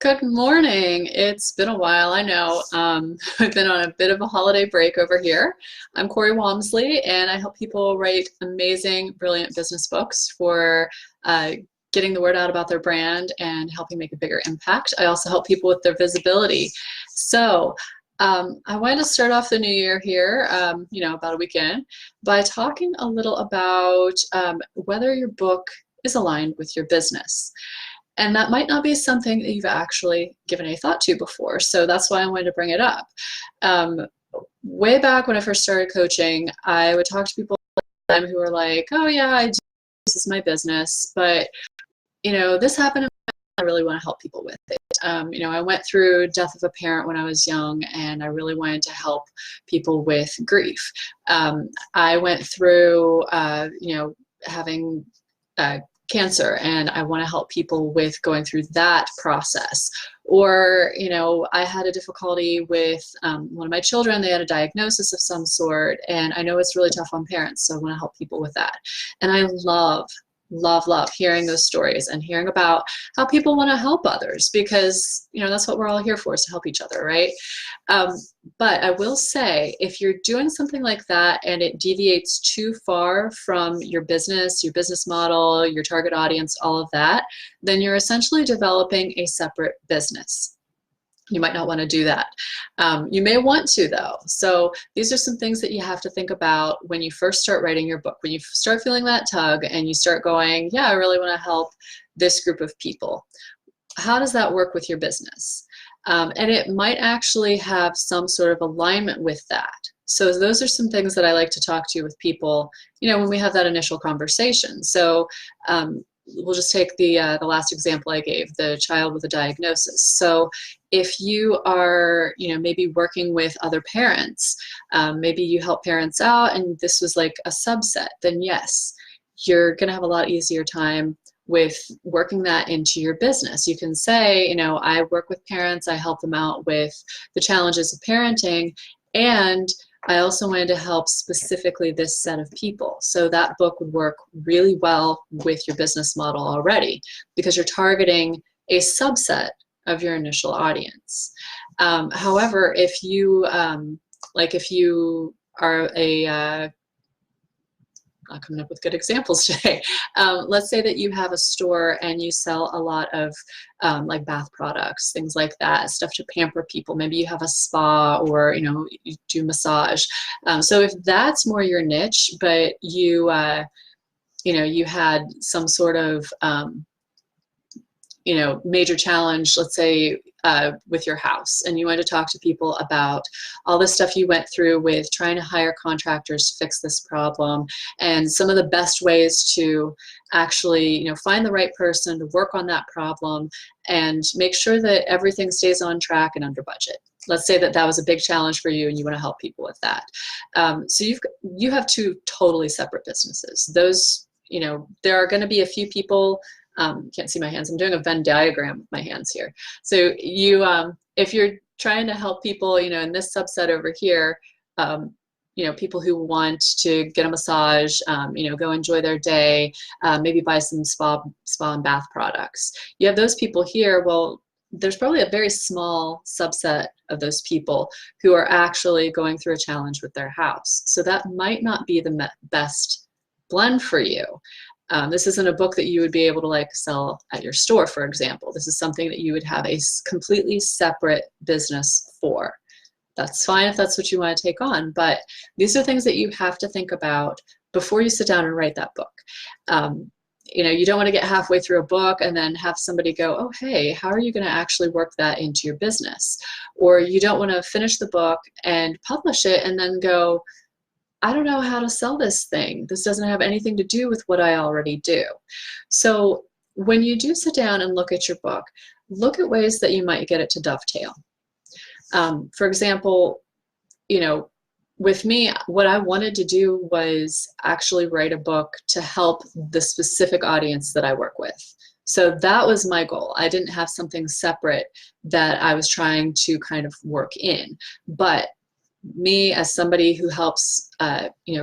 Good morning. It's been a while, I know. I've been on a bit of a holiday break over here. I'm Corey Walmsley, and I help people write amazing, brilliant business books for uh, getting the word out about their brand and helping make a bigger impact. I also help people with their visibility. I wanted to start off the new year here, about a weekend, by talking a little about whether your book is aligned with your business. And that might not be something that you've actually given any thought to before. So that's why I wanted to bring it up. Um, Way back when I first started coaching, I would talk to people who were like, oh yeah, this is my business, but this happened and I really want to help people with it. I went through death of a parent when I was young, and I really wanted to help people with grief. I went through, having cancer, and I want to help people with going through that process. Or, I had a difficulty with one of my children. They had a diagnosis of some sort, and I know it's really tough on parents, so I want to help people with that. And I love hearing those stories and hearing about how people want to help others, because that's what we're all here for, is to help each other, right? But I will say, if you're doing something like that and it deviates too far from your business model, your target audience, all of that, then you're essentially developing a separate business. You might not want to do that. You may want to, though. So these are some things that you have to think about when you first start writing your book. When you start feeling that tug and you start going, yeah, I really want to help this group of people. How does that work with your business? And it might actually have some sort of alignment with that. So those are some things that I like to talk to with people, when we have that initial conversation. So we'll just take the last example I gave, the child with a diagnosis. So if you are, maybe working with other parents, maybe you help parents out and this was like a subset, then yes, you're going to have a lot easier time with working that into your business. You can say, I work with parents, I help them out with the challenges of parenting, and I also wanted to help specifically this set of people. So that book would work really well with your business model already, because you're targeting a subset of your initial audience. However, if you are not coming up with good examples today. Let's say that you have a store and you sell a lot of like bath products, things like that, stuff to pamper people. Maybe you have a spa, or you do massage. So if that's more your niche, but you had some sort of major challenge, let's say with your house, and you want to talk to people about all the stuff you went through with trying to hire contractors to fix this problem, and some of the best ways to actually find the right person to work on that problem and make sure that everything stays on track and under budget. Let's say that was a big challenge for you and you want to help people with that. So you have two totally separate businesses. Those, there are going to be a few people. Can't see my hands. I'm doing a Venn diagram with my hands here. So if you're trying to help people, in this subset over here, people who want to get a massage, go enjoy their day, maybe buy some spa and bath products. You have those people here. Well, there's probably a very small subset of those people who are actually going through a challenge with their house. So that might not be the best blend for you. This isn't a book that you would be able to sell at your store, for example. This is something that you would have a completely separate business for. That's fine if that's what you want to take on, but these are things that you have to think about before you sit down and write that book. You don't want to get halfway through a book and then have somebody go, oh, hey, how are you going to actually work that into your business? Or you don't want to finish the book and publish it and then go, I don't know how to sell this thing. This doesn't have anything to do with what I already do. So when you do sit down and look at your book, look at ways that you might get it to dovetail. For example, with me, what I wanted to do was actually write a book to help the specific audience that I work with. So that was my goal. I didn't have something separate that I was trying to kind of work in. But me, as somebody who helps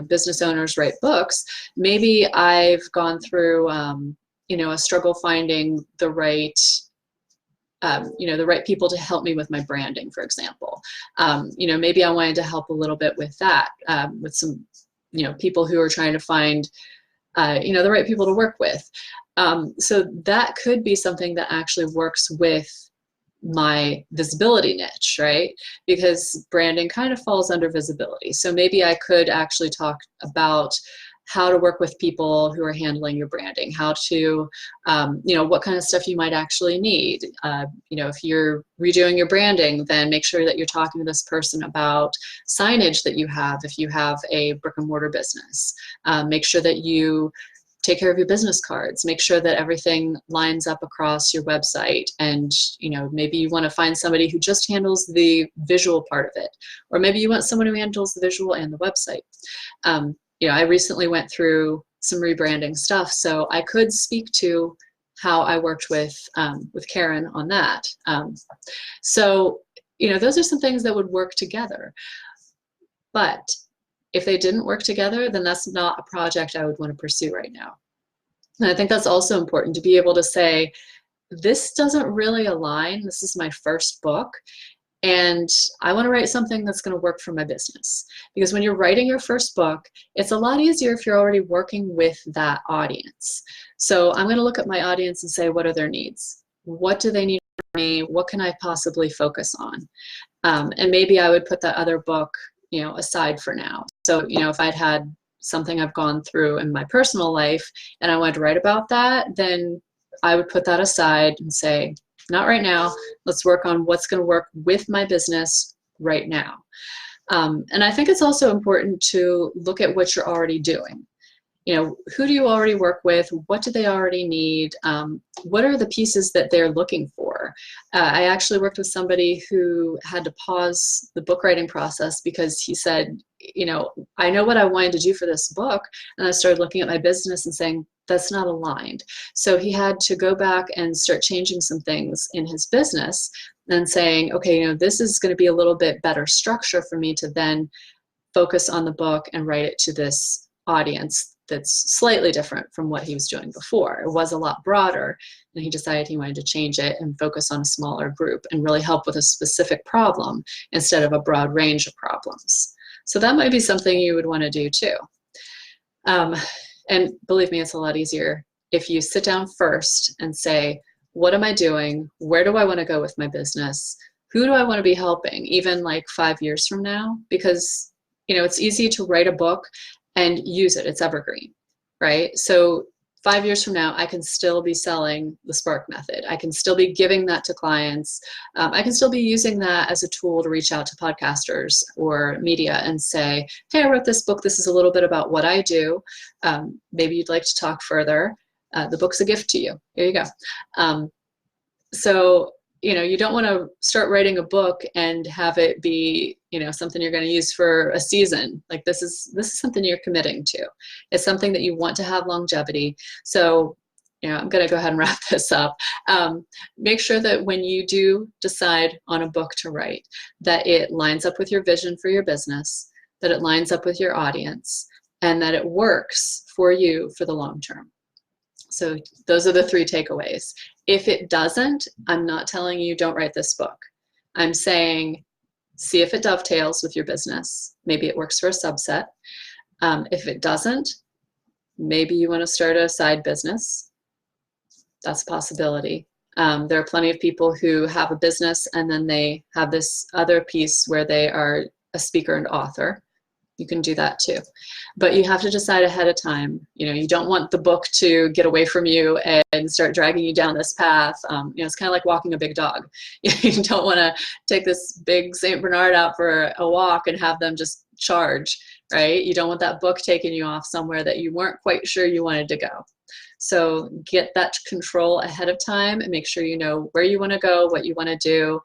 business owners write books, maybe I've gone through a struggle finding the right the right people to help me with my branding, for example. Maybe I wanted to help a little bit with that, with some, people who are trying to find, the right people to work with. So that could be something that actually works with my visibility niche, right? Because branding kind of falls under visibility. So maybe I could actually talk about how to work with people who are handling your branding, how to, what kind of stuff you might actually need. If you're redoing your branding, then make sure that you're talking to this person about signage that you have if you have a brick and mortar business. Make sure that you take care of your business cards, make sure that everything lines up across your website. And, maybe you want to find somebody who just handles the visual part of it, or maybe you want someone who handles the visual and the website. I recently went through some rebranding stuff, so I could speak to how I worked with Karen on that. Those are some things that would work together. But if they didn't work together, then that's not a project I would want to pursue right now. And I think that's also important to be able to say, this doesn't really align. This is my first book, and I want to write something that's going to work for my business. Because when you're writing your first book, it's a lot easier if you're already working with that audience. So I'm going to look at my audience and say, what are their needs? What do they need from me? What can I possibly focus on? And maybe I would put that other book aside for now. So, if I'd had something I've gone through in my personal life and I wanted to write about that, then I would put that aside and say, not right now. Let's work on what's going to work with my business right now. And I think it's also important to look at what you're already doing. Who do you already work with? What do they already need? What are the pieces that they're looking for? I actually worked with somebody who had to pause the book writing process because he said, I know what I wanted to do for this book. And I started looking at my business and saying, that's not aligned. So he had to go back and start changing some things in his business and saying, okay, this is going to be a little bit better structure for me to then focus on the book and write it to this audience that's slightly different from what he was doing before. It was a lot broader, and he decided he wanted to change it and focus on a smaller group and really help with a specific problem instead of a broad range of problems. So that might be something you would want to do too. And believe me, it's a lot easier if you sit down first and say, what am I doing? Where do I want to go with my business? Who do I want to be helping, even like 5 years from now? Because, it's easy to write a book and use it. It's evergreen, right? So 5 years from now, I can still be selling the Spark Method. I can still be giving that to clients. I can still be using that as a tool to reach out to podcasters or media and say, hey, I wrote this book. This is a little bit about what I do. Maybe you'd like to talk further. The book's a gift to you. Here you go. So, you don't want to start writing a book and have it be, something you're going to use for a season. Like this is something you're committing to. It's something that you want to have longevity. So, I'm going to go ahead and wrap this up. Make sure that when you do decide on a book to write, that it lines up with your vision for your business, that it lines up with your audience, and that it works for you for the long term. So those are the 3 takeaways. If it doesn't, I'm not telling you don't write this book. I'm saying see if it dovetails with your business. Maybe it works for a subset. If it doesn't, maybe you want to start a side business. That's a possibility. There are plenty of people who have a business and then they have this other piece where they are a speaker and author. You can do that too. But you have to decide ahead of time. You don't want the book to get away from you and start dragging you down this path. It's kind of like walking a big dog. You don't want to take this big St. Bernard out for a walk and have them just charge, right? You don't want that book taking you off somewhere that you weren't quite sure you wanted to go. So get that control ahead of time and make sure you know where you want to go, what you want to do,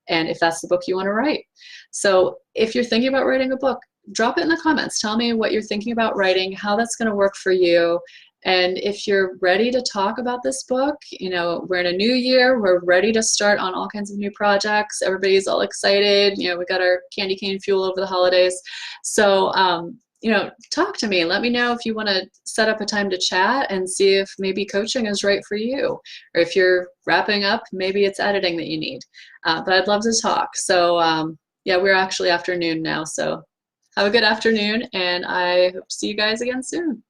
and if that's the book you want to write. So if you're thinking about writing a book, drop it in the comments. Tell me what you're thinking about writing, how that's going to work for you. And if you're ready to talk about this book, we're in a new year. We're ready to start on all kinds of new projects. Everybody's all excited. We got our candy cane fuel over the holidays. So talk to me. Let me know if you want to set up a time to chat and see if maybe coaching is right for you. Or if you're wrapping up, maybe it's editing that you need. But I'd love to talk. So yeah, we're actually afternoon now. So have a good afternoon, and I hope to see you guys again soon.